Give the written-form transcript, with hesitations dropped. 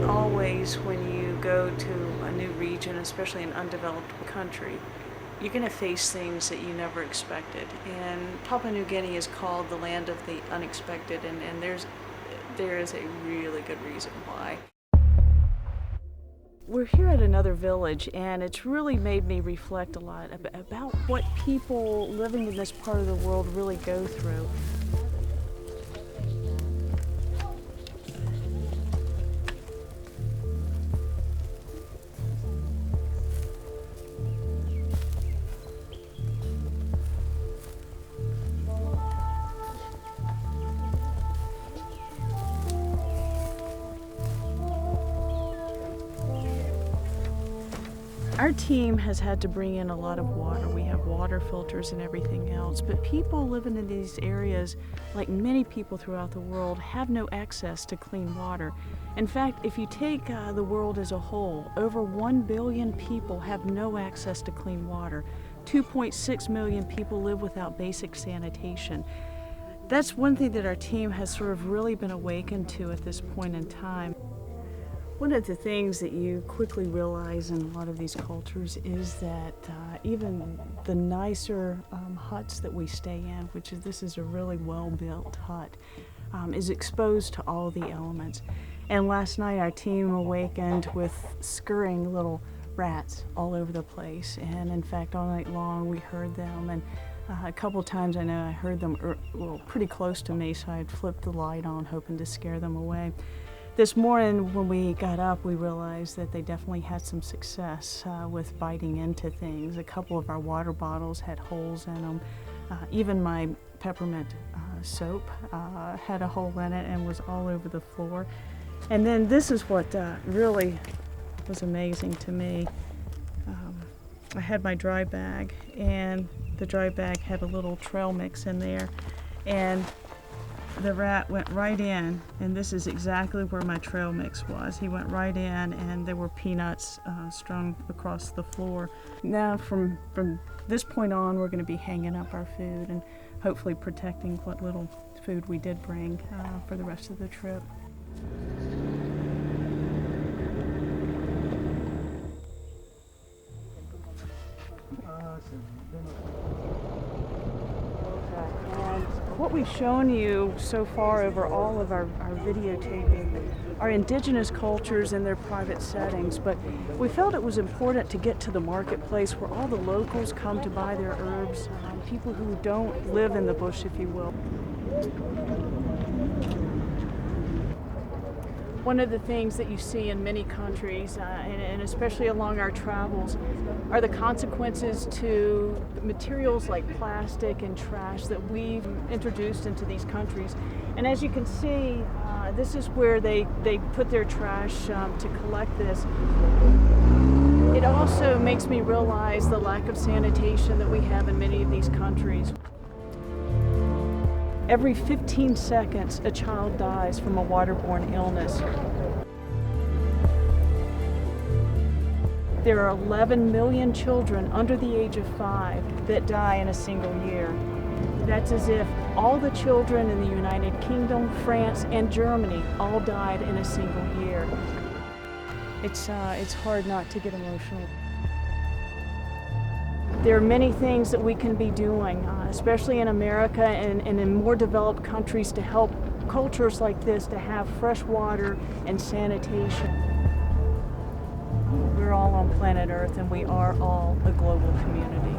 Always when you go to a new region, especially an undeveloped country, you're going to face things that you never expected. And Papua New Guinea is called the land of the unexpected, and there is a really good reason why. We're here at another village, and it's really made me reflect a lot about what people living in this part of the world really go through. Our team has had to bring in a lot of water. We have water filters and everything else, but people living in these areas, like many people throughout the world, have no access to clean water. In fact, if you take the world as a whole, over 1 billion people have no access to clean water. 2.6 million people live without basic sanitation. That's one thing that our team has sort of really been awakened to at this point in time. One of the things that you quickly realize in a lot of these cultures is that even the nicer huts that we stay in, this is a really well-built hut, is exposed to all the elements. And last night our team awakened with scurrying little rats all over the place. And in fact, all night long we heard them. And a couple times I know I heard them pretty close to me, so I'd flipped the light on hoping to scare them away. This morning when we got up, we realized that they definitely had some success with biting into things. A couple of our water bottles had holes in them. Even my peppermint soap had a hole in it and was all over the floor. And then this is what really was amazing to me. I had my dry bag, and the dry bag had a little trail mix in there, and the rat went right in, and this is exactly where my trail mix was. He went right in, and there were peanuts strung across the floor. Now from this point on, we're going to be hanging up our food and hopefully protecting what little food we did bring for the rest of the trip. What we've shown you so far over all of our videotaping are indigenous cultures in their private settings, but we felt it was important to get to the marketplace where all the locals come to buy their herbs, people who don't live in the bush, if you will. One of the things that you see in many countries, and especially along our travels, are the consequences to materials like plastic and trash that we've introduced into these countries. And as you can see, this is where they put their trash to collect this. It also makes me realize the lack of sanitation that we have in many of these countries. Every 15 seconds, a child dies from a waterborne illness. There are 11 million children under the age of 5 that die in a single year. That's as if all the children in the United Kingdom, France, and Germany all died in a single year. It's hard not to get emotional. There are many things that we can be doing, especially in America and in more developed countries, to help cultures like this to have fresh water and sanitation. We're all on planet Earth, and we are all a global community.